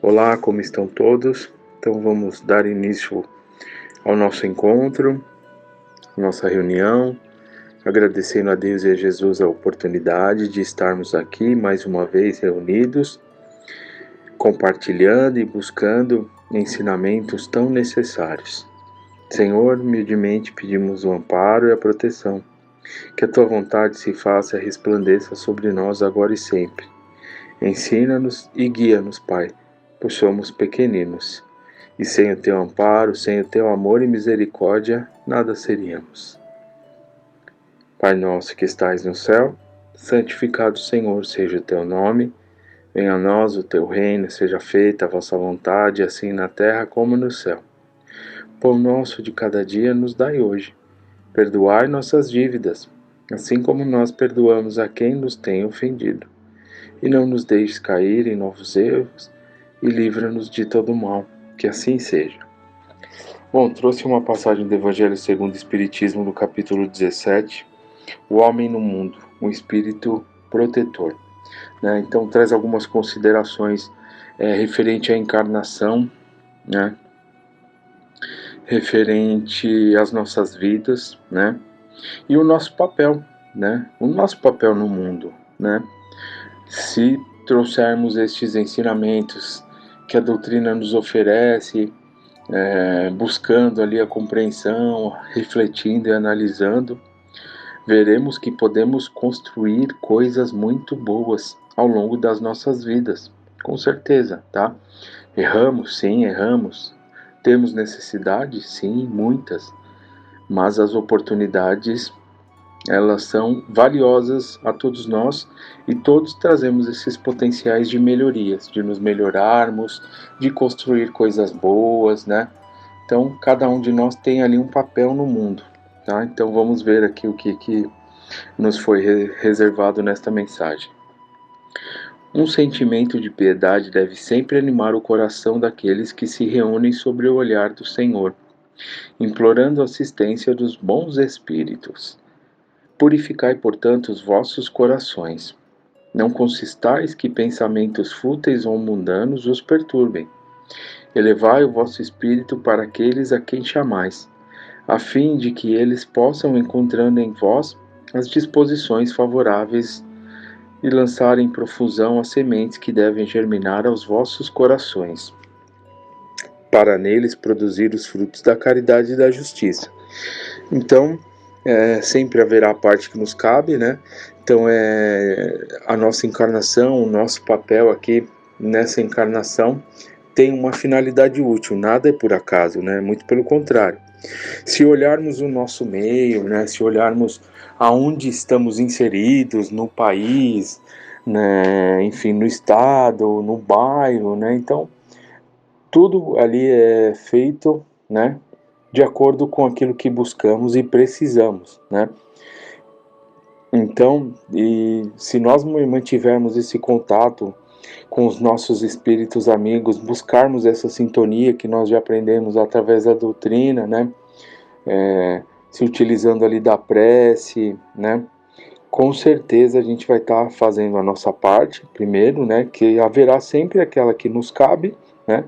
Olá, como estão todos? Então vamos dar início ao nosso encontro, nossa reunião, agradecendo a Deus e a Jesus a oportunidade de estarmos aqui mais uma vez reunidos, compartilhando e buscando ensinamentos tão necessários. Senhor, humildemente pedimos o amparo e a proteção, que a Tua vontade se faça e resplandeça sobre nós agora e sempre. Ensina-nos e guia-nos, Pai, pois somos pequeninos. E sem o teu amparo, sem o teu amor e misericórdia, nada seríamos. Pai nosso que estais no céu, santificado, Senhor, seja o teu nome. Venha a nós o teu reino, seja feita a vossa vontade, assim na terra como no céu. O pão nosso de cada dia nos dai hoje. Perdoai nossas dívidas, assim como nós perdoamos a quem nos tem ofendido. E não nos deixes cair em novos erros, e livra-nos de todo mal. Que assim seja. Bom, trouxe uma passagem do Evangelho segundo o Espiritismo, no capítulo 17, o homem no mundo, um espírito protetor. Né? Então traz algumas considerações referente à encarnação, né? Referente às nossas vidas, né? E o nosso papel, né? O nosso papel no mundo, né? Se trouxermos estes ensinamentos que a doutrina nos oferece, buscando ali a compreensão, refletindo e analisando, veremos que podemos construir coisas muito boas ao longo das nossas vidas, com certeza, tá? Erramos, sim, erramos. Temos necessidades, sim, muitas, mas as oportunidades, elas são valiosas a todos nós e todos trazemos esses potenciais de melhorias, de nos melhorarmos, de construir coisas boas, né? Então, cada um de nós tem ali um papel no mundo, tá? Então, vamos ver aqui o que nos foi reservado nesta mensagem. Um sentimento de piedade deve sempre animar o coração daqueles que se reúnem sob o olhar do Senhor, implorando a assistência dos bons espíritos. Purificai, portanto, os vossos corações. Não consistais que pensamentos fúteis ou mundanos os perturbem. Elevai o vosso espírito para aqueles a quem chamais, a fim de que eles possam, encontrando em vós as disposições favoráveis, e lançar em profusão as sementes que devem germinar aos vossos corações, para neles produzir os frutos da caridade e da justiça. Então, sempre haverá a parte que nos cabe, né? Então, a nossa encarnação, o nosso papel aqui nessa encarnação tem uma finalidade útil, nada é por acaso, né? Muito pelo contrário. Se olharmos o nosso meio, né? Se olharmos aonde estamos inseridos, no país, né? Enfim, no estado, no bairro, né? Então, tudo ali é feito, né? De acordo com aquilo que buscamos e precisamos, né? Então, e se nós mantivermos esse contato com os nossos espíritos amigos, buscarmos essa sintonia que nós já aprendemos através da doutrina, né? Se utilizando ali da prece, né? Com certeza a gente vai estar fazendo a nossa parte, primeiro, né? Que haverá sempre aquela que nos cabe, né?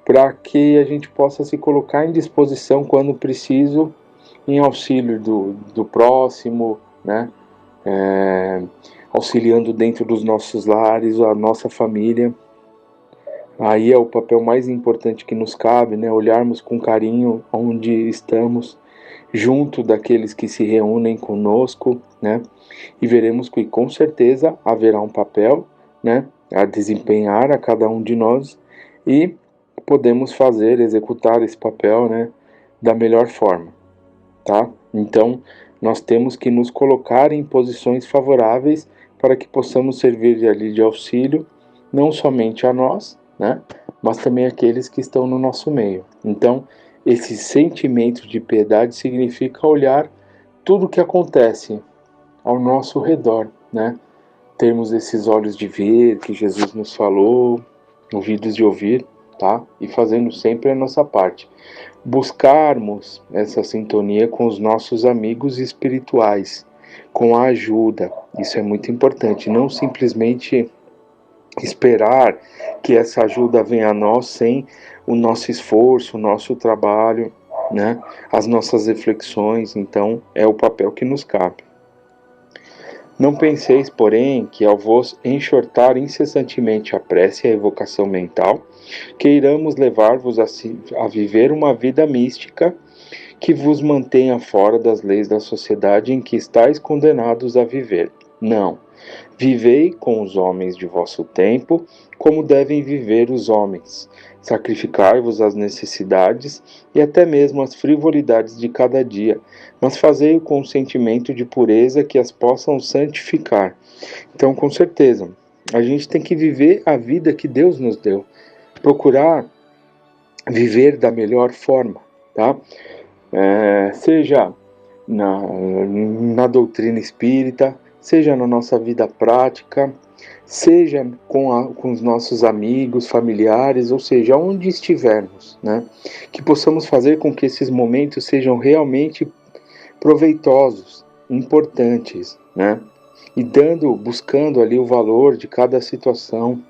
Para que a gente possa se colocar em disposição quando preciso, em auxílio do próximo, né? Auxiliando dentro dos nossos lares, a nossa família. Aí é o papel mais importante que nos cabe, né? Olharmos com carinho onde estamos, junto daqueles que se reúnem conosco, né? E veremos que com certeza haverá um papel, né? A desempenhar a cada um de nós e podemos executar esse papel, né? Da melhor forma, tá? Então, nós temos que nos colocar em posições favoráveis para que possamos servir ali de auxílio, não somente a nós, né, mas também aqueles que estão no nosso meio. Então, esse sentimento de piedade significa olhar tudo o que acontece ao nosso redor, né? Termos esses olhos de ver que Jesus nos falou, ouvidos de ouvir, tá? E fazendo sempre a nossa parte. Buscarmos essa sintonia com os nossos amigos espirituais, com a ajuda. Isso é muito importante. Não simplesmente esperar que essa ajuda venha a nós sem o nosso esforço, o nosso trabalho, né? As nossas reflexões. Então, é o papel que nos cabe. Não penseis, porém, que ao vos enxortar incessantemente a prece e a evocação mental, queiramos levar-vos a viver uma vida mística que vos mantenha fora das leis da sociedade em que estáis condenados a viver. Não. Vivei com os homens de vosso tempo, como devem viver os homens. Sacrificai-vos às necessidades e até mesmo às frivolidades de cada dia, mas fazei-o com um sentimento de pureza que as possam santificar. Então, com certeza, a gente tem que viver a vida que Deus nos deu. Procurar viver da melhor forma, tá? Seja na doutrina espírita, seja na nossa vida prática, seja com os nossos amigos, familiares, ou seja, onde estivermos, né? Que possamos fazer com que esses momentos sejam realmente proveitosos, importantes, né? E buscando ali o valor de cada situação,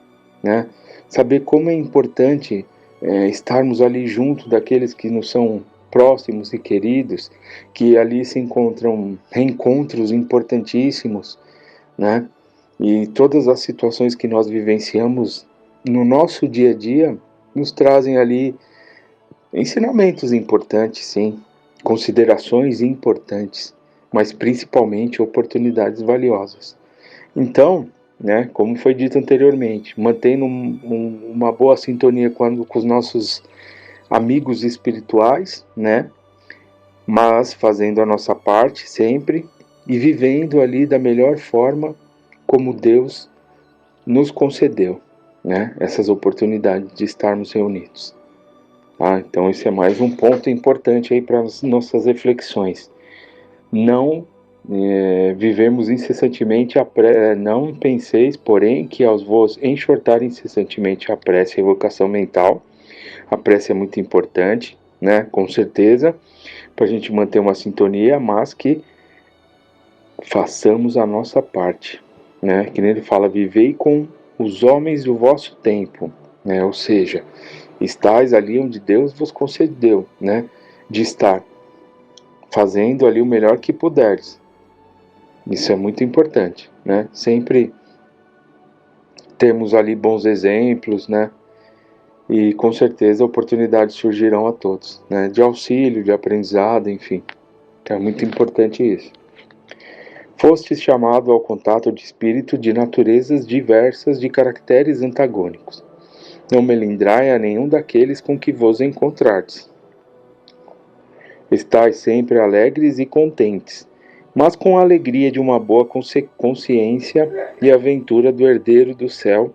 né? Saber como é importante estarmos ali junto daqueles que nos são próximos e queridos, que ali se encontram reencontros importantíssimos, né? E todas as situações que nós vivenciamos no nosso dia a dia nos trazem ali ensinamentos importantes, sim, considerações importantes, mas principalmente oportunidades valiosas. Então, né, como foi dito anteriormente, mantendo uma boa sintonia com os nossos amigos espirituais, né, mas fazendo a nossa parte sempre e vivendo ali da melhor forma como Deus nos concedeu, né, essas oportunidades de estarmos reunidos. Então esse é mais um ponto importante aí para as nossas reflexões. Não vivemos incessantemente não penseis, porém, que aos vos enxortar incessantemente a prece e a evocação mental. A prece é muito importante, né, com certeza, para a gente manter uma sintonia, mas que façamos a nossa parte, né? Que nem ele fala, vivei com os homens do vosso tempo, né? Ou seja, estais ali onde Deus vos concedeu, né? De estar fazendo ali o melhor que puderes. Isso é muito importante, né? Sempre temos ali bons exemplos, né? E com certeza oportunidades surgirão a todos, né? De auxílio, de aprendizado, enfim. Então é muito importante isso. Fostes chamado ao contato de espírito de naturezas diversas de caracteres antagônicos. Não melindrai a nenhum daqueles com que vos encontrardes. Estais sempre alegres e contentes, mas com a alegria de uma boa consciência e aventura do herdeiro do céu,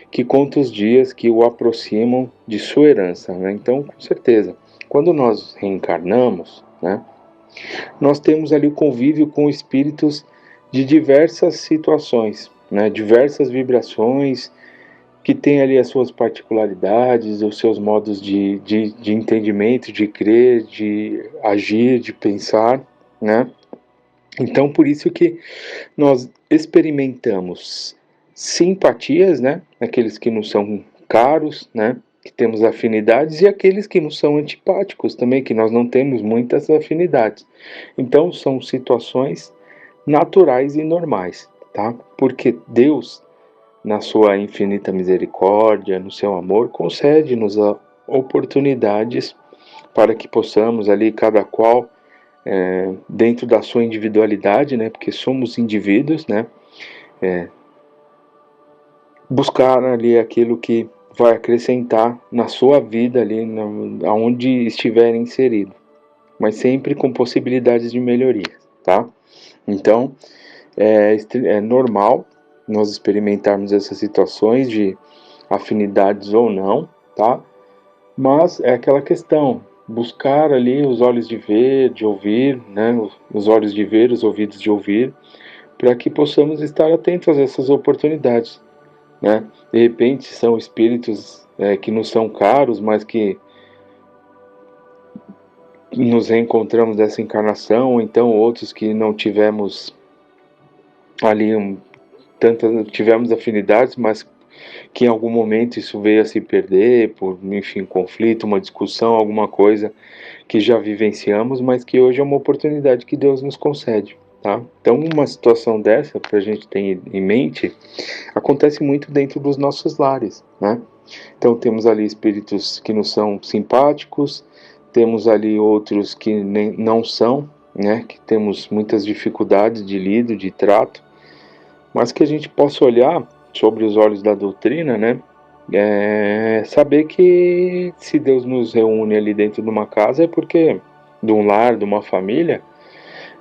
que conta os dias que o aproximam de sua herança, né? Então, com certeza, quando nós reencarnamos, né, nós temos ali o convívio com espíritos de diversas situações, né, diversas vibrações, que têm ali as suas particularidades, os seus modos de entendimento, de crer, de agir, de pensar, né? Então, por isso que nós experimentamos simpatias, né? Aqueles que nos são caros, né? Que temos afinidades, e aqueles que nos são antipáticos também, que nós não temos muitas afinidades. Então, são situações naturais e normais, tá? Porque Deus, na sua infinita misericórdia, no seu amor, concede-nos oportunidades para que possamos ali, cada qual dentro da sua individualidade, né, porque somos indivíduos, né, buscar ali aquilo que vai acrescentar na sua vida ali, aonde estiver inserido, mas sempre com possibilidades de melhoria, tá? Então, é normal nós experimentarmos essas situações de afinidades ou não, tá? Mas é aquela questão, buscar ali os olhos de ver, de ouvir, né? Os olhos de ver, os ouvidos de ouvir, para que possamos estar atentos a essas oportunidades, né? De repente são espíritos que nos são caros, mas que nos reencontramos dessa encarnação, ou então outros que não tivemos ali tivemos afinidades, mas que em algum momento isso veio a se perder por, enfim, conflito, uma discussão, alguma coisa que já vivenciamos, mas que hoje é uma oportunidade que Deus nos concede, tá? Então, uma situação dessa, para a gente ter em mente, acontece muito dentro dos nossos lares, né? Então, temos ali espíritos que nos são simpáticos, temos ali outros que nem, não são, né? Que temos muitas dificuldades de lido, de trato, mas que a gente possa olhar sobre os olhos da doutrina, né? Saber que se Deus nos reúne ali dentro de uma casa é porque, de um lar, de uma família,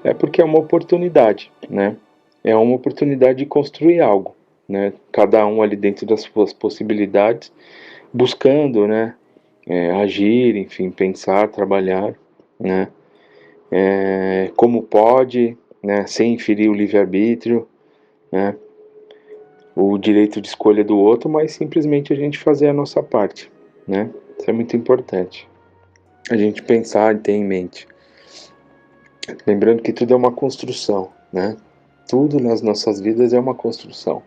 é porque é uma oportunidade, né? É uma oportunidade de construir algo, né? Cada um ali dentro das suas possibilidades, buscando, né? Agir, enfim, pensar, trabalhar, né? Como pode, né? Sem ferir o livre-arbítrio, né? O direito de escolha do outro, mas simplesmente a gente fazer a nossa parte, né? Isso é muito importante. A gente pensar e ter em mente. Lembrando que tudo é uma construção, né? Tudo nas nossas vidas é uma construção.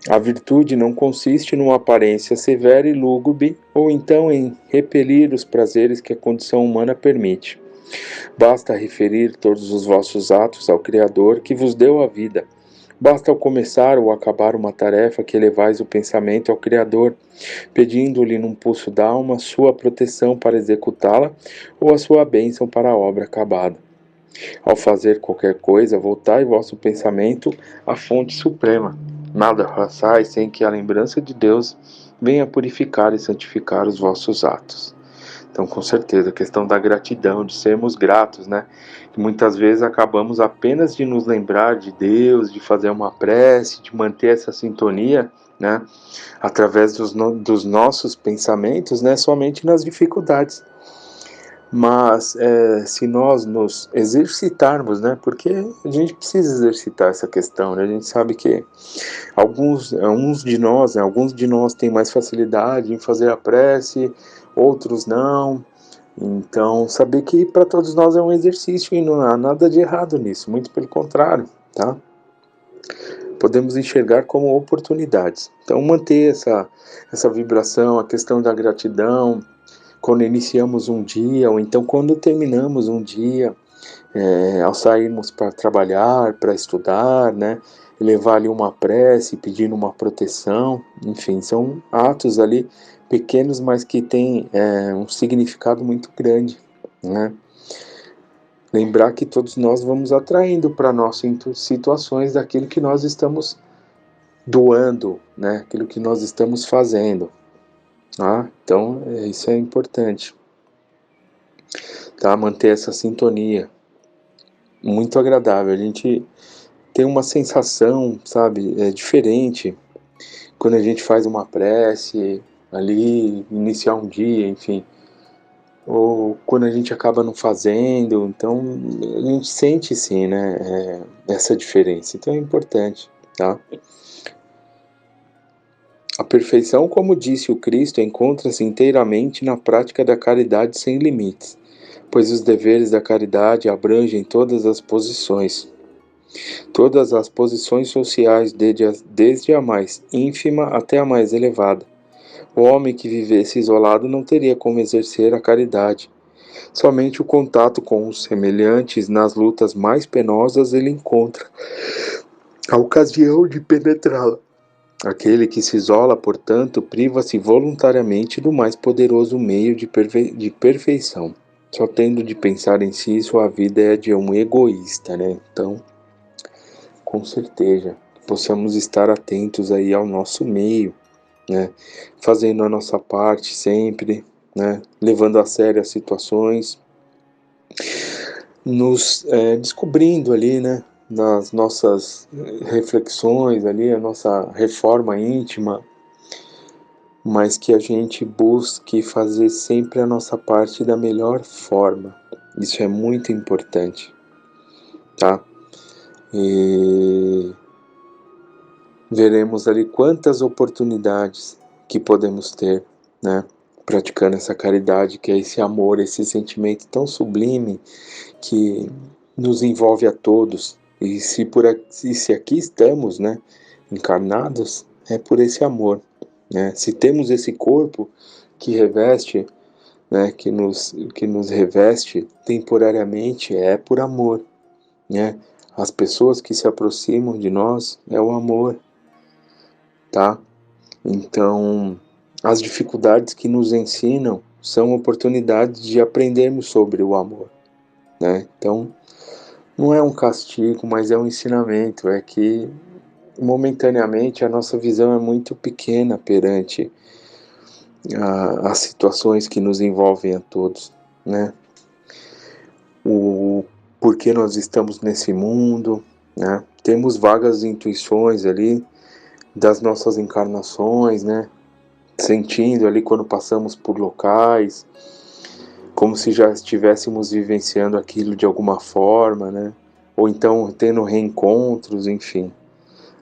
A virtude não consiste numa aparência severa e lúgubre, ou então em repelir os prazeres que a condição humana permite. Basta referir todos os vossos atos ao Criador que vos deu a vida. Basta ao começar ou acabar uma tarefa que elevais o pensamento ao Criador, pedindo-lhe num pulso d'alma sua proteção para executá-la ou a sua bênção para a obra acabada. Ao fazer qualquer coisa, voltai vosso pensamento à fonte suprema. Nada façais sem que a lembrança de Deus venha purificar e santificar os vossos atos. Então, com certeza, a questão da gratidão, de sermos gratos, né? Que muitas vezes acabamos apenas de nos lembrar de Deus, de fazer uma prece, de manter essa sintonia, né? Através dos nossos pensamentos, né? Somente nas dificuldades. Mas se nós nos exercitarmos, né? Porque a gente precisa exercitar essa questão, né? A gente sabe que alguns de nós, né? Alguns de nós têm mais facilidade em fazer a prece, outros não. Então, saber que para todos nós é um exercício e não há nada de errado nisso, muito pelo contrário, tá? Podemos enxergar como oportunidades. Então, manter essa vibração, a questão da gratidão, quando iniciamos um dia, ou então quando terminamos um dia, ao sairmos para trabalhar, para estudar, né? Levar ali uma prece, pedindo uma proteção, enfim, são atos ali pequenos, mas que têm um significado muito grande, né? Lembrar que todos nós vamos atraindo para nós situações daquilo que nós estamos doando, né? Aquilo que nós estamos fazendo, tá? Então, isso é importante, tá? Manter essa sintonia, muito agradável. A gente tem uma sensação, sabe, diferente quando a gente faz uma prece ali, iniciar um dia, enfim, ou quando a gente acaba não fazendo, então a gente sente sim, né, essa diferença, então é importante, tá? A perfeição, como disse o Cristo, encontra-se inteiramente na prática da caridade sem limites, pois os deveres da caridade abrangem todas as posições sociais, desde a mais ínfima até a mais elevada. O homem que vivesse isolado não teria como exercer a caridade. Somente o contato com os semelhantes nas lutas mais penosas ele encontra a ocasião de penetrá-la. Aquele que se isola, portanto, priva-se voluntariamente do mais poderoso meio de perfeição. Só tendo de pensar em si, sua vida é de um egoísta, né? Então, com certeza, possamos estar atentos aí ao nosso meio, né? Fazendo a nossa parte sempre, né? Levando a sério as situações, nos descobrindo ali, né? Nas nossas reflexões ali, a nossa reforma íntima, mas que a gente busque fazer sempre a nossa parte da melhor forma. Isso é muito importante, tá? E veremos ali quantas oportunidades que podemos ter, né? Praticando essa caridade, que é esse amor, esse sentimento tão sublime que nos envolve a todos. E se aqui estamos, né? encarnados é por esse amor, né? Se temos esse corpo que reveste, né, que nos reveste temporariamente, é por amor, né? As pessoas que se aproximam de nós é o amor, tá? Então, as dificuldades que nos ensinam são oportunidades de aprendermos sobre o amor, né? Então, não é um castigo, mas é um ensinamento, é que momentaneamente a nossa visão é muito pequena perante as situações que nos envolvem a todos, né? O porquê nós estamos nesse mundo, né? Temos vagas intuições ali das nossas encarnações, né? Sentindo ali quando passamos por locais, como se já estivéssemos vivenciando aquilo de alguma forma, né? Ou então tendo reencontros, enfim,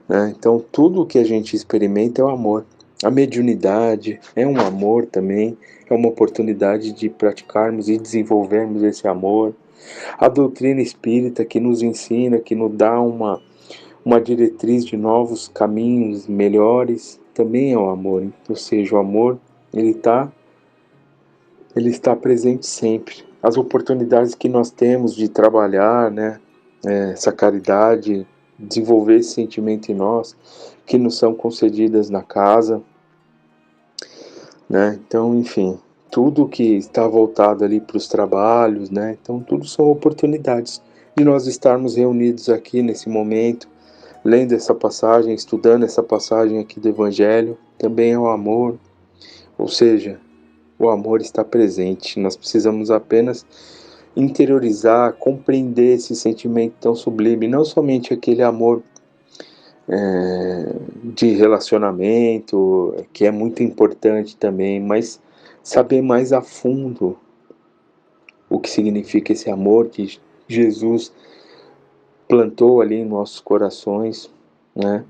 né? Então tudo o que a gente experimenta é o amor. A mediunidade é um amor também, é uma oportunidade de praticarmos e desenvolvermos esse amor. A doutrina espírita que nos ensina, que nos dá uma diretriz de novos caminhos melhores, também é o amor. Ou seja, o amor, ele está presente sempre. As oportunidades que nós temos de trabalhar, né, essa caridade, desenvolver esse sentimento em nós, que nos são concedidas na casa, né? Então, enfim, tudo que está voltado ali para os trabalhos, né? Então, tudo são oportunidades de nós estarmos reunidos aqui nesse momento, lendo essa passagem, estudando essa passagem aqui do Evangelho, também é o amor, ou seja, o amor está presente. Nós precisamos apenas interiorizar, compreender esse sentimento tão sublime, não somente aquele amor de relacionamento, que é muito importante também, mas saber mais a fundo o que significa esse amor que Jesus plantou ali em nossos corações, né?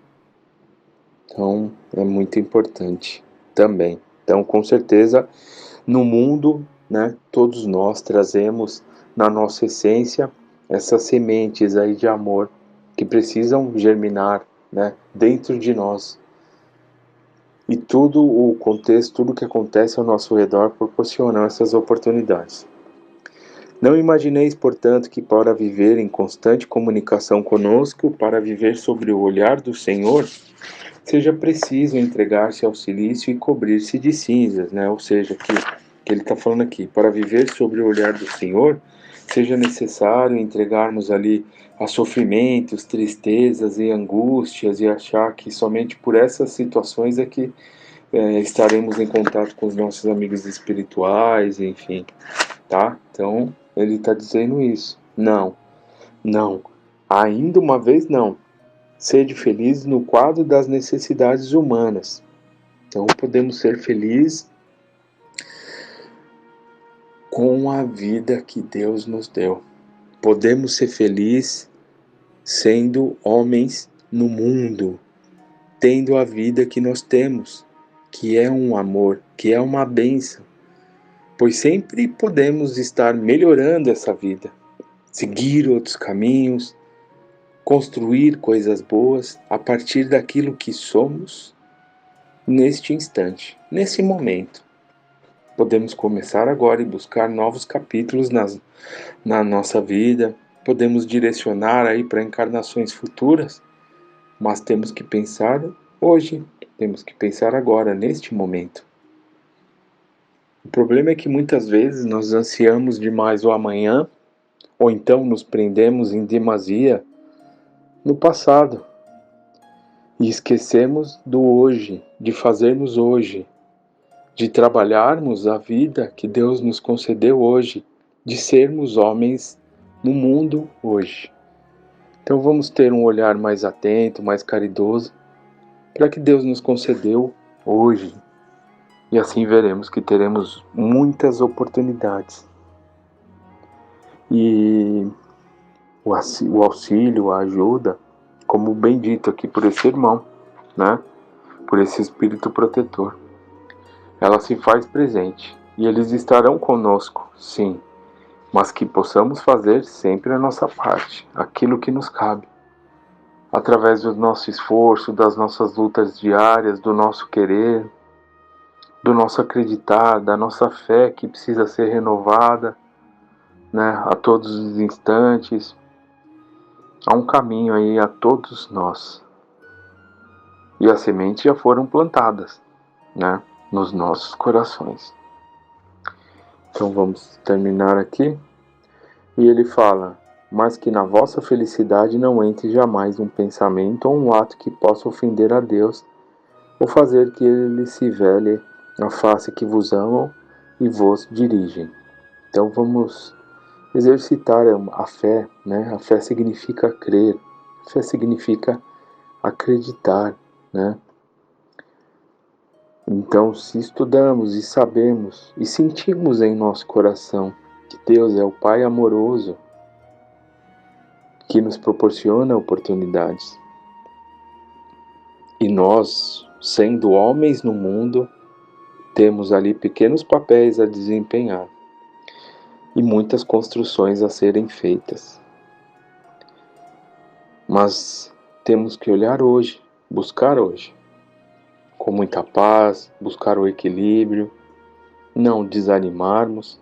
Então é muito importante também. Então, com certeza, no mundo, né, todos nós trazemos na nossa essência essas sementes aí de amor que precisam germinar, né, dentro de nós. E tudo o contexto, tudo que acontece ao nosso redor proporciona essas oportunidades. Não imagineis, portanto, que para viver em constante comunicação conosco, para viver sobre o olhar do Senhor, seja preciso entregar-se ao silício e cobrir-se de cinzas, né? Ou seja, que ele está falando aqui, para viver sobre o olhar do Senhor, seja necessário entregarmos ali a sofrimentos, tristezas e angústias e achar que somente por essas situações é que estaremos em contato com os nossos amigos espirituais, enfim, tá? Então, ele está dizendo isso. Não, não. Ainda uma vez não. Sede feliz no quadro das necessidades humanas. Então podemos ser felizes com a vida que Deus nos deu. Podemos ser felizes sendo homens no mundo, tendo a vida que nós temos, que é um amor, que é uma bênção. Pois sempre podemos estar melhorando essa vida, seguir outros caminhos, construir coisas boas a partir daquilo que somos neste instante, nesse momento. Podemos começar agora e buscar novos capítulos na nossa vida, podemos direcionar aí para encarnações futuras, mas temos que pensar hoje, temos que pensar agora, neste momento. O problema é que muitas vezes nós ansiamos demais o amanhã, ou então nos prendemos em demasia no passado, e esquecemos do hoje, de fazermos hoje, de trabalharmos a vida que Deus nos concedeu hoje, de sermos homens no mundo hoje. Então vamos ter um olhar mais atento, mais caridoso, para que Deus nos concedeu hoje. E assim veremos que teremos muitas oportunidades. E o auxílio, a ajuda, como bem dito aqui por esse irmão, né? Por esse espírito protetor, ela se faz presente. E eles estarão conosco, sim, mas que possamos fazer sempre a nossa parte, aquilo que nos cabe. através do nosso esforço, das nossas lutas diárias, do nosso querer, do nosso acreditar, da nossa fé que precisa ser renovada, né, a todos os instantes. Há um caminho aí a todos nós. E as sementes já foram plantadas, né, nos nossos corações. Então vamos terminar aqui. E ele fala: mas que na vossa felicidade não entre jamais um pensamento ou um ato que possa ofender a Deus, ou fazer que ele se vele a face que vos amam e vos dirigem. Então vamos exercitar a fé, né? A fé significa crer, a fé significa acreditar, né? Então, se estudamos e sabemos e sentimos em nosso coração que Deus é o Pai amoroso, que nos proporciona oportunidades, e nós, sendo homens no mundo, temos ali pequenos papéis a desempenhar e muitas construções a serem feitas. Mas temos que olhar hoje, buscar hoje, com muita paz, buscar o equilíbrio, não desanimarmos,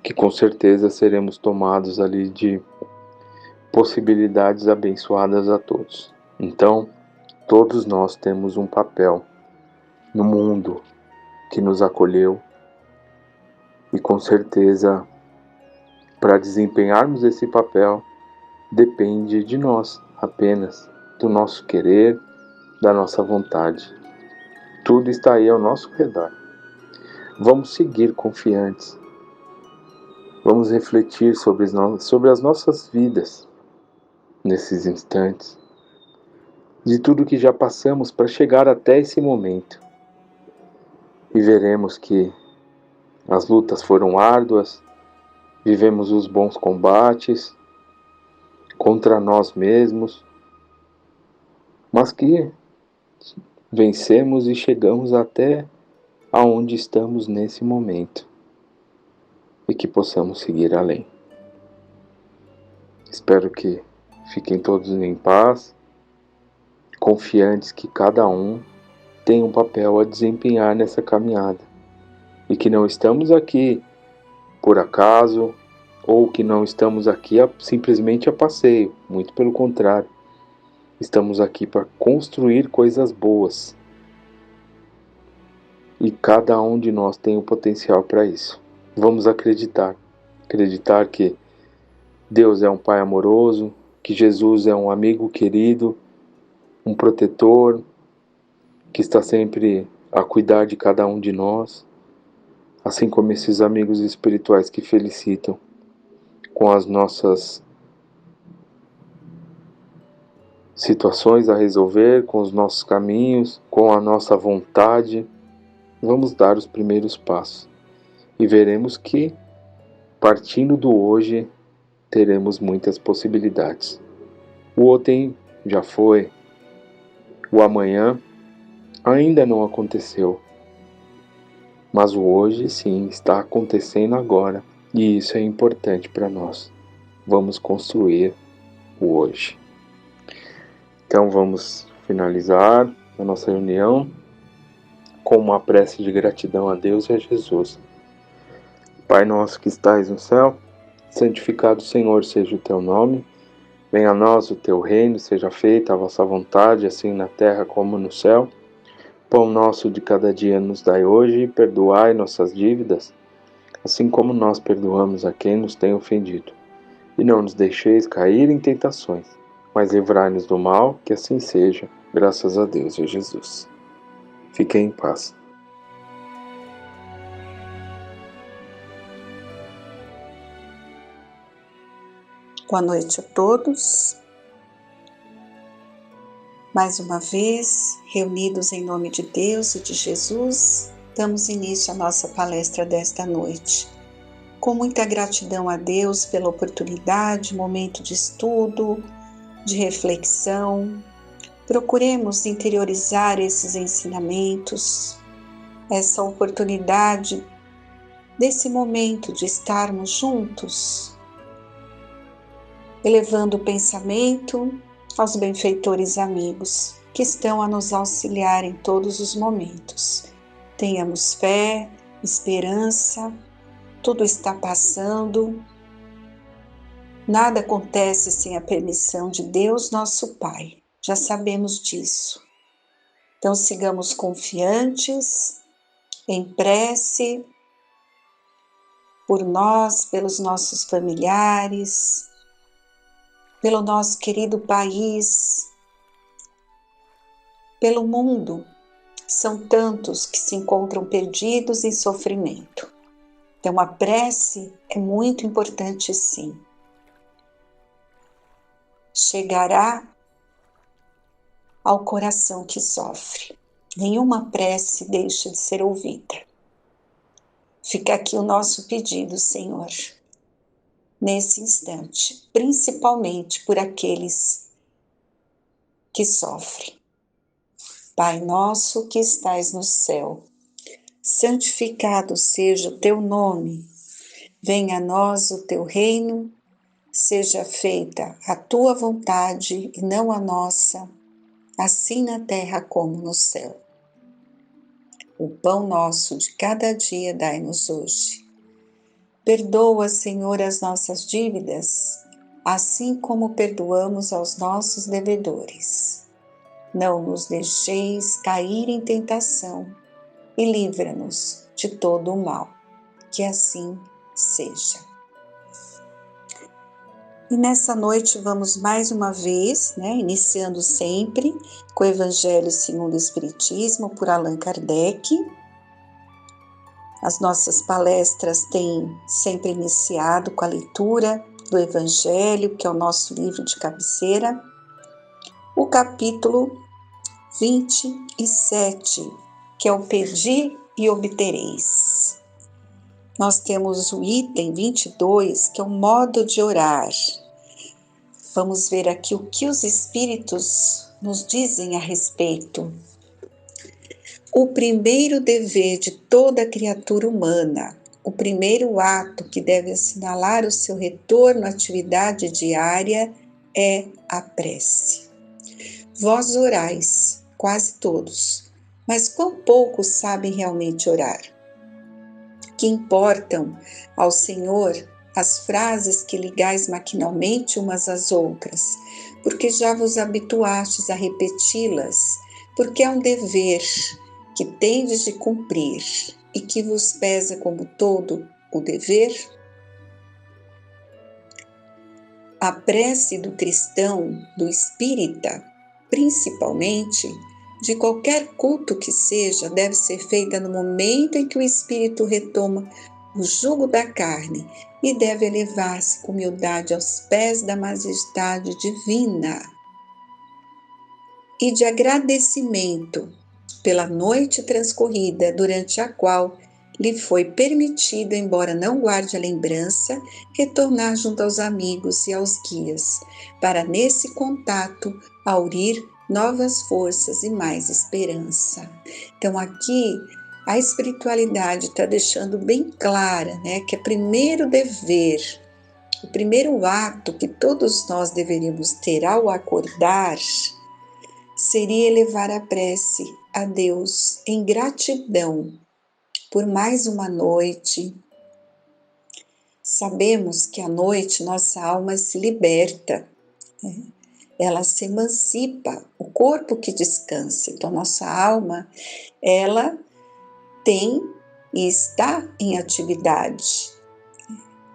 que com certeza seremos tomados ali de possibilidades abençoadas a todos. Então, todos nós temos um papel no mundo que nos acolheu e com certeza para desempenharmos esse papel depende de nós apenas, do nosso querer, da nossa vontade. Tudo está aí ao nosso redor. Vamos seguir confiantes. Vamos refletir sobre as nossas vidas nesses instantes, de tudo que já passamos para chegar até esse momento. E veremos que as lutas foram árduas, vivemos os bons combates contra nós mesmos, mas que vencemos e chegamos até aonde estamos nesse momento e que possamos seguir além. Espero que fiquem todos em paz, confiantes que cada um tem um papel a desempenhar nessa caminhada e que não estamos aqui por acaso ou que não estamos aqui simplesmente a passeio, muito pelo contrário. Estamos aqui para construir coisas boas. E cada um de nós tem o potencial para isso. Vamos acreditar. Acreditar que Deus é um Pai amoroso, que Jesus é um amigo querido, um protetor, que está sempre a cuidar de cada um de nós, assim como esses amigos espirituais que felicitam com as nossas situações a resolver, com os nossos caminhos, com a nossa vontade. Vamos dar os primeiros passos e veremos que, partindo do hoje, teremos muitas possibilidades. O ontem já foi, o amanhã ainda não aconteceu, mas o hoje sim está acontecendo agora e isso é importante para nós. Vamos construir o hoje. Então vamos finalizar a nossa reunião com uma prece de gratidão a Deus e a Jesus. Pai nosso que estais no céu, santificado, Senhor, seja o teu nome. Venha a nós o teu reino, seja feita a vossa vontade, assim na terra como no céu. Pão nosso de cada dia nos dai hoje, e perdoai nossas dívidas, assim como nós perdoamos a quem nos tem ofendido. E não nos deixeis cair em tentações, mas livrai-nos do mal, que assim seja, graças a Deus e a Jesus. Fiquem em paz. Boa noite a todos. Mais uma vez, reunidos em nome de Deus e de Jesus, damos início à nossa palestra desta noite. Com muita gratidão a Deus pela oportunidade, momento de estudo, de reflexão. Procuremos interiorizar esses ensinamentos, essa oportunidade desse momento de estarmos juntos, elevando o pensamento aos benfeitores amigos que estão a nos auxiliar em todos os momentos. Tenhamos fé, esperança, tudo está passando. Nada acontece sem a permissão de Deus, nosso Pai. Já sabemos disso. Então sigamos confiantes, em prece, por nós, pelos nossos familiares, pelo nosso querido país, pelo mundo. São tantos que se encontram perdidos em sofrimento. Então a prece é muito importante, sim. Chegará ao coração que sofre. Nenhuma prece deixa de ser ouvida. Fica aqui o nosso pedido, Senhor, nesse instante, principalmente por aqueles que sofrem. Pai nosso que estais no céu, santificado seja o teu nome. Venha a nós o teu reino, seja feita a tua vontade e não a nossa, assim na terra como no céu. O pão nosso de cada dia dai-nos hoje. Perdoa, Senhor, as nossas dívidas, assim como perdoamos aos nossos devedores. Não nos deixeis cair em tentação e livra-nos de todo o mal. Que assim seja. E nessa noite vamos mais uma vez, iniciando sempre com o Evangelho segundo o Espiritismo, por Allan Kardec. As nossas palestras têm sempre iniciado com a leitura do Evangelho, que é o nosso livro de cabeceira, o capítulo 27, que é o Pedi e Obtereis. Nós temos o item 22, que é o modo de orar. Vamos ver aqui o que os Espíritos nos dizem a respeito. O primeiro dever de toda criatura humana, o primeiro ato que deve assinalar o seu retorno à atividade diária é a prece. Vós orais, quase todos, mas quão poucos sabem realmente orar? Que importam ao Senhor as frases que ligais maquinalmente umas às outras, porque já vos habituastes a repeti-las, porque é um dever que tendes de cumprir e que vos pesa como todo o dever? A prece do cristão, do espírita, principalmente, de qualquer culto que seja, deve ser feita no momento em que o espírito retoma o jugo da carne e deve elevar-se com humildade aos pés da majestade divina. E de agradecimento pela noite transcorrida, durante a qual lhe foi permitido, embora não guarde a lembrança, retornar junto aos amigos e aos guias, para nesse contato aurir novas forças e mais esperança. Então aqui a espiritualidade está deixando bem clara, que é primeiro dever, o primeiro ato que todos nós deveríamos ter ao acordar seria elevar a prece a Deus em gratidão por mais uma noite. Sabemos que à noite nossa alma se liberta, ela se emancipa, o corpo que descansa. Então nossa alma, ela tem e está em atividade.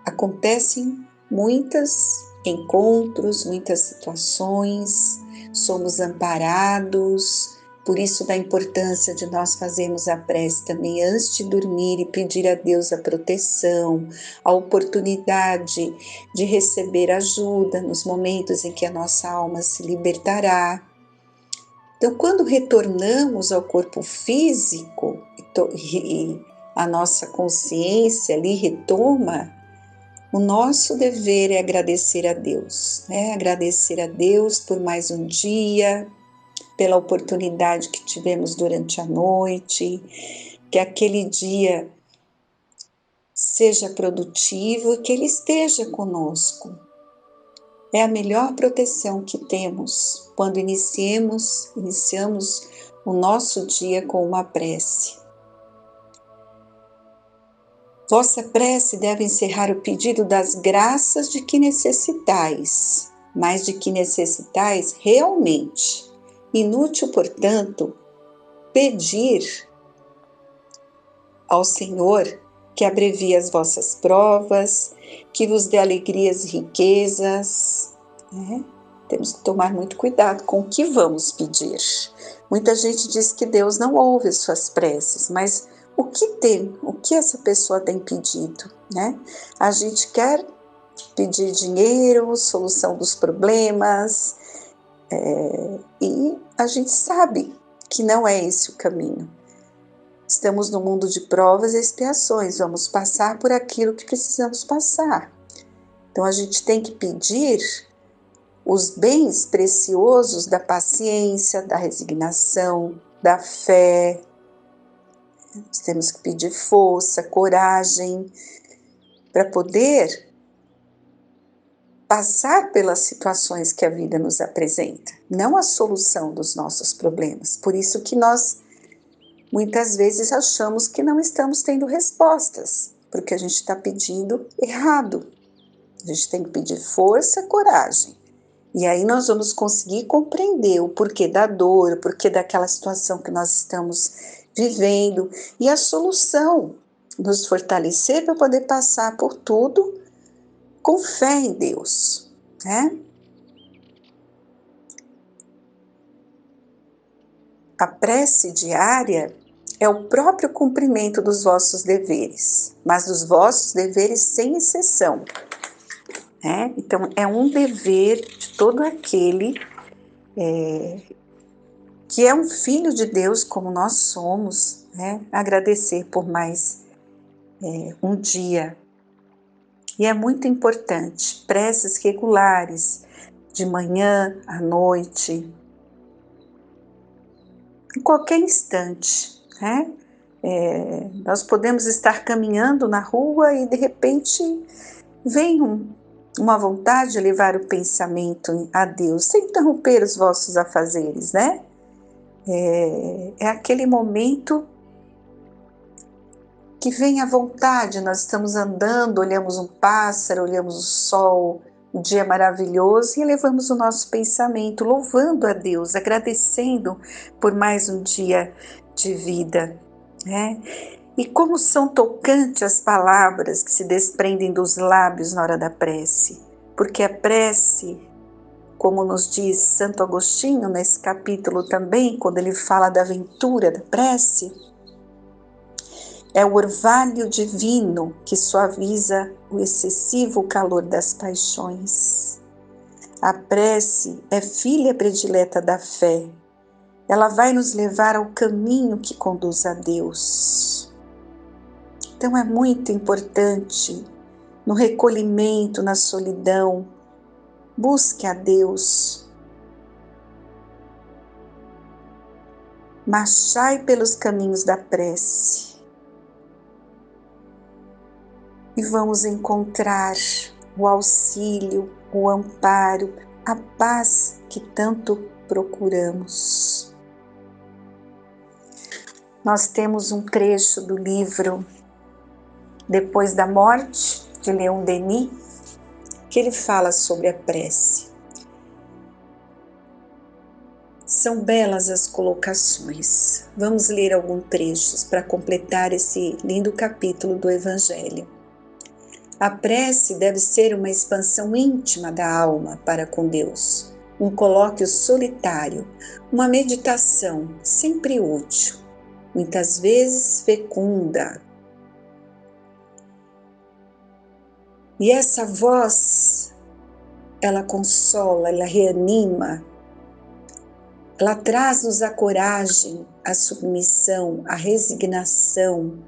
Acontecem muitos encontros, muitas situações, somos amparados. Por isso da importância de nós fazermos a prece também antes de dormir e pedir a Deus a proteção, a oportunidade de receber ajuda nos momentos em que a nossa alma se libertará. Então, quando retornamos ao corpo físico e a nossa consciência ali retoma, o nosso dever é agradecer a Deus, agradecer a Deus por mais um dia, pela oportunidade que tivemos durante a noite, que aquele dia seja produtivo e que Ele esteja conosco. É a melhor proteção que temos quando iniciamos o nosso dia com uma prece. Vossa prece deve encerrar o pedido das graças de que necessitais, mas de que necessitais realmente. Inútil, portanto, pedir ao Senhor que abrevie as vossas provas, que vos dê alegrias e riquezas. Temos que tomar muito cuidado com o que vamos pedir. Muita gente diz que Deus não ouve as suas preces, mas o que essa pessoa tem pedido, né? A gente quer pedir dinheiro, solução dos problemas, e a gente sabe que não é esse o caminho. Estamos no mundo de provas e expiações, vamos passar por aquilo que precisamos passar. Então a gente tem que pedir os bens preciosos da paciência, da resignação, da fé. Nós temos que pedir força, coragem, para poder passar pelas situações que a vida nos apresenta, não a solução dos nossos problemas. Por isso que nós muitas vezes achamos que não estamos tendo respostas, porque a gente está pedindo errado. A gente tem que pedir força, coragem. E aí nós vamos conseguir compreender o porquê da dor, o porquê daquela situação que nós estamos vivendo e a solução, nos fortalecer para poder passar por tudo com fé em Deus, né? A prece diária é o próprio cumprimento dos vossos deveres, mas dos vossos deveres sem exceção. Então, é um dever de todo aquele que é um filho de Deus, como nós somos, agradecer por mais um dia. E é muito importante, preces regulares, de manhã, à noite, em qualquer instante, nós podemos estar caminhando na rua e de repente vem uma vontade de levar o pensamento a Deus, sem interromper os vossos afazeres, né? É aquele momento que vem à vontade, nós estamos andando, olhamos um pássaro, olhamos o sol, um dia maravilhoso e elevamos o nosso pensamento, louvando a Deus, agradecendo por mais um dia de vida, né? E como são tocantes as palavras que se desprendem dos lábios na hora da prece, porque a prece, como nos diz Santo Agostinho nesse capítulo também, quando ele fala da aventura da prece, é o orvalho divino que suaviza o excessivo calor das paixões. A prece é filha predileta da fé. Ela vai nos levar ao caminho que conduz a Deus. Então é muito importante, no recolhimento, na solidão, busque a Deus. Marchai pelos caminhos da prece. E vamos encontrar o auxílio, o amparo, a paz que tanto procuramos. Nós temos um trecho do livro Depois da Morte, de Leon Denis, que ele fala sobre a prece. São belas as colocações. Vamos ler alguns trechos para completar esse lindo capítulo do Evangelho. A prece deve ser uma expansão íntima da alma para com Deus, um colóquio solitário, uma meditação sempre útil, muitas vezes fecunda. E essa voz, ela consola, ela reanima, ela traz-nos a coragem, a submissão, a resignação.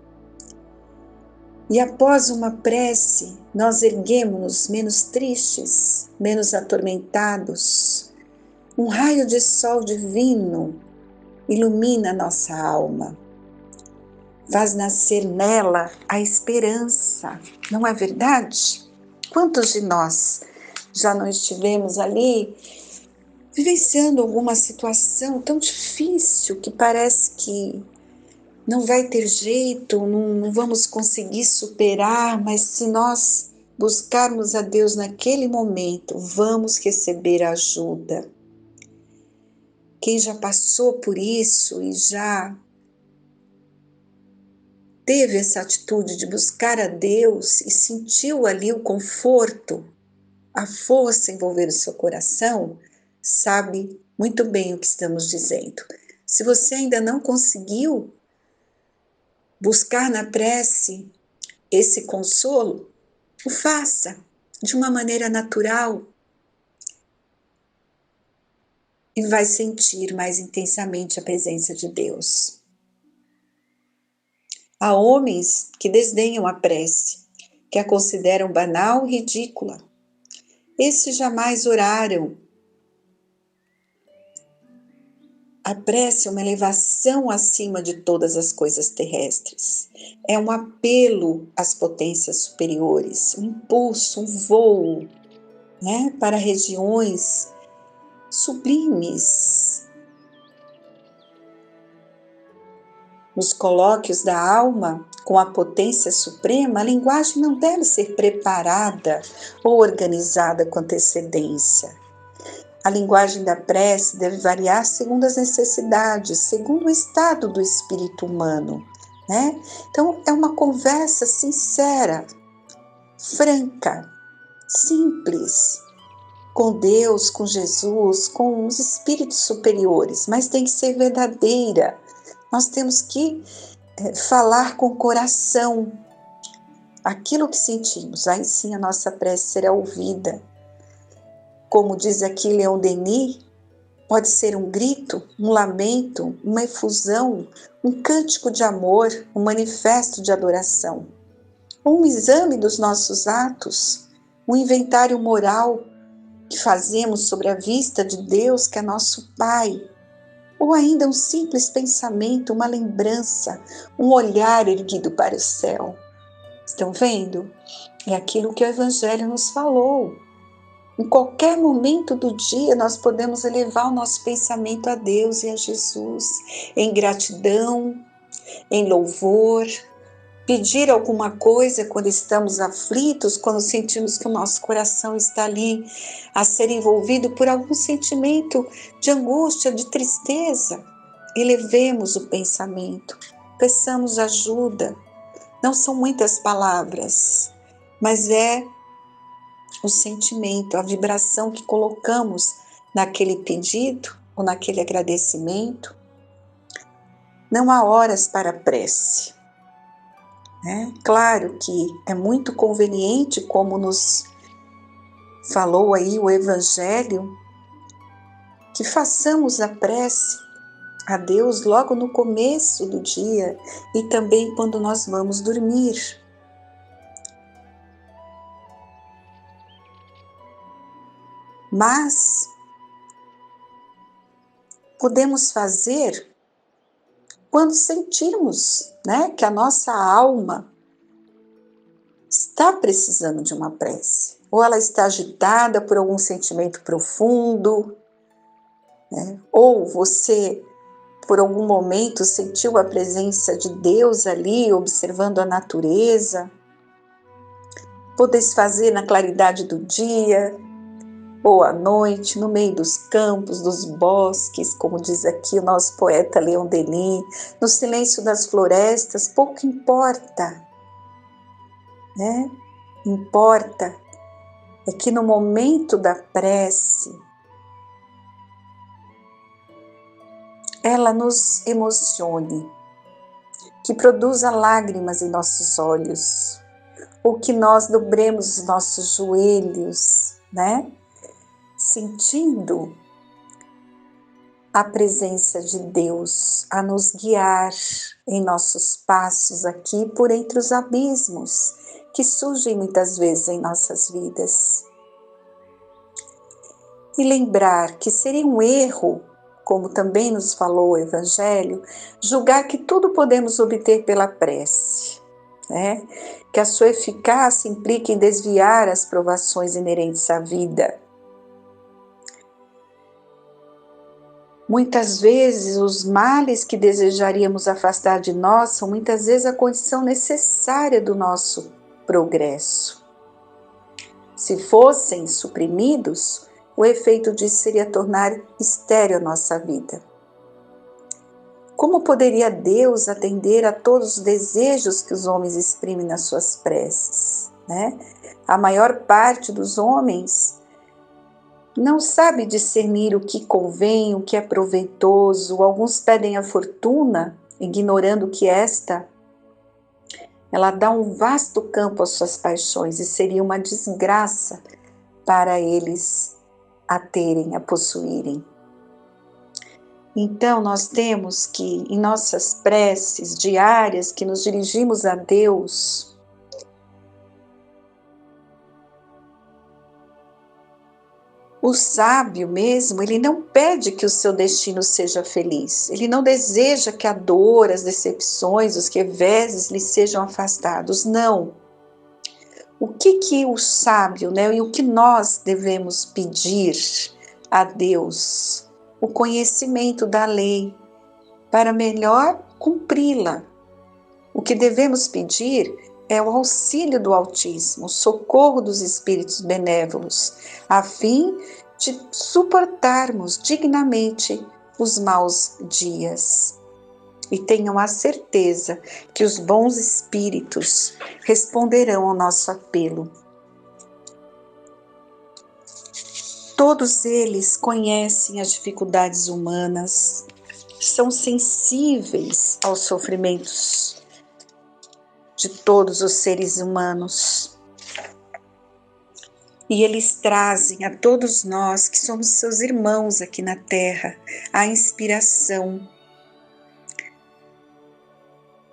E após uma prece, nós erguemos-nos menos tristes, menos atormentados. Um raio de sol divino ilumina nossa alma. Faz nascer nela a esperança, não é verdade? Quantos de nós já não estivemos ali vivenciando alguma situação tão difícil que parece que não vai ter jeito, não vamos conseguir superar, mas se nós buscarmos a Deus naquele momento, vamos receber ajuda. Quem já passou por isso e já teve essa atitude de buscar a Deus e sentiu ali o conforto, a força envolver o seu coração, sabe muito bem o que estamos dizendo. Se você ainda não conseguiu buscar na prece esse consolo, o faça de uma maneira natural e vai sentir mais intensamente a presença de Deus. Há homens que desdenham a prece, que a consideram banal e ridícula. Esses jamais oraram. A prece é uma elevação acima de todas as coisas terrestres. É um apelo às potências superiores, um impulso, um voo, para regiões sublimes. Nos colóquios da alma, com a potência suprema, a linguagem não deve ser preparada ou organizada com antecedência. A linguagem da prece deve variar segundo as necessidades, segundo o estado do espírito humano, Então, é uma conversa sincera, franca, simples, com Deus, com Jesus, com os espíritos superiores, mas tem que ser verdadeira. Nós temos que falar com o coração aquilo que sentimos, aí sim a nossa prece será ouvida. Como diz aqui Leon Denis, pode ser um grito, um lamento, uma efusão, um cântico de amor, um manifesto de adoração, um exame dos nossos atos, um inventário moral que fazemos sobre a vista de Deus, que é nosso Pai, ou ainda um simples pensamento, uma lembrança, um olhar erguido para o céu. Estão vendo? É aquilo que o Evangelho nos falou. Em qualquer momento do dia, nós podemos elevar o nosso pensamento a Deus e a Jesus, em gratidão, em louvor, pedir alguma coisa quando estamos aflitos, quando sentimos que o nosso coração está ali a ser envolvido por algum sentimento de angústia, de tristeza. Elevemos o pensamento, peçamos ajuda. Não são muitas palavras, mas é o sentimento, a vibração que colocamos naquele pedido ou naquele agradecimento. Não há horas para prece. Claro que é muito conveniente, como nos falou aí o Evangelho, que façamos a prece a Deus logo no começo do dia e também quando nós vamos dormir. Mas podemos fazer quando sentirmos, que a nossa alma está precisando de uma prece, ou ela está agitada por algum sentimento profundo, ou você, por algum momento, sentiu a presença de Deus ali, observando a natureza. Podeis fazer na claridade do dia, ou à noite, no meio dos campos, dos bosques, como diz aqui o nosso poeta Leon Denis, no silêncio das florestas, pouco importa, Importa é que no momento da prece, ela nos emocione, que produza lágrimas em nossos olhos, ou que nós dobremos os nossos joelhos, sentindo a presença de Deus a nos guiar em nossos passos aqui por entre os abismos que surgem muitas vezes em nossas vidas. E lembrar que seria um erro, como também nos falou o Evangelho, julgar que tudo podemos obter pela prece. né? Que a sua eficácia implique em desviar as provações inerentes à vida. Muitas vezes, os males que desejaríamos afastar de nós são muitas vezes a condição necessária do nosso progresso. Se fossem suprimidos, o efeito disso seria tornar estéril a nossa vida. Como poderia Deus atender a todos os desejos que os homens exprimem nas suas preces, né? A maior parte dos homens não sabe discernir o que convém, o que é proveitoso. Alguns pedem a fortuna, ignorando que ela dá um vasto campo às suas paixões e seria uma desgraça para eles a terem, a possuírem. Então, nós temos que, em nossas preces diárias, que nos dirigimos a Deus, o sábio mesmo, ele não pede que o seu destino seja feliz. Ele não deseja que a dor, as decepções, os reveses lhe sejam afastados. Não. O que o sábio, né, e o que nós devemos pedir a Deus? O conhecimento da lei, para melhor cumpri-la. O que devemos pedir é o auxílio do Altíssimo, o socorro dos espíritos benévolos, a fim de suportarmos dignamente os maus dias. E tenham a certeza que os bons espíritos responderão ao nosso apelo. Todos eles conhecem as dificuldades humanas, são sensíveis aos sofrimentos de todos os seres humanos. E eles trazem a todos nós, que somos seus irmãos aqui na Terra, a inspiração.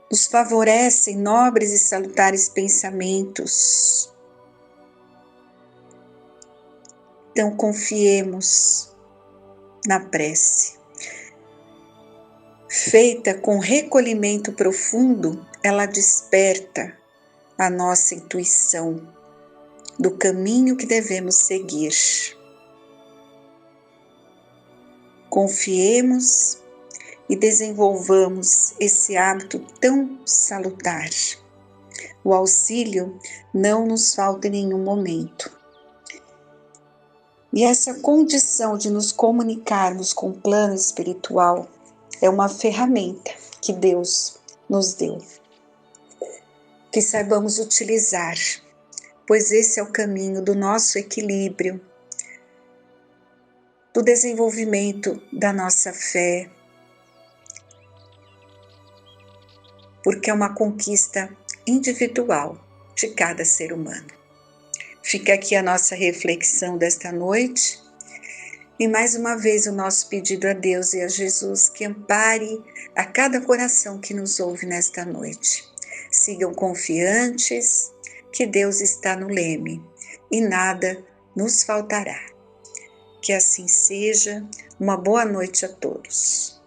Nos favorecem nobres e salutares pensamentos. Então confiemos na prece. Feita com recolhimento profundo, ela desperta a nossa intuição do caminho que devemos seguir. Confiemos e desenvolvamos esse hábito tão salutar. O auxílio não nos falta em nenhum momento. E essa condição de nos comunicarmos com o plano espiritual é uma ferramenta que Deus nos deu. Que saibamos utilizar, pois esse é o caminho do nosso equilíbrio, do desenvolvimento da nossa fé, porque é uma conquista individual de cada ser humano. Fica aqui a nossa reflexão desta noite e mais uma vez o nosso pedido a Deus e a Jesus que ampare a cada coração que nos ouve nesta noite. Sigam confiantes que Deus está no leme e nada nos faltará. Que assim seja. Uma boa noite a todos.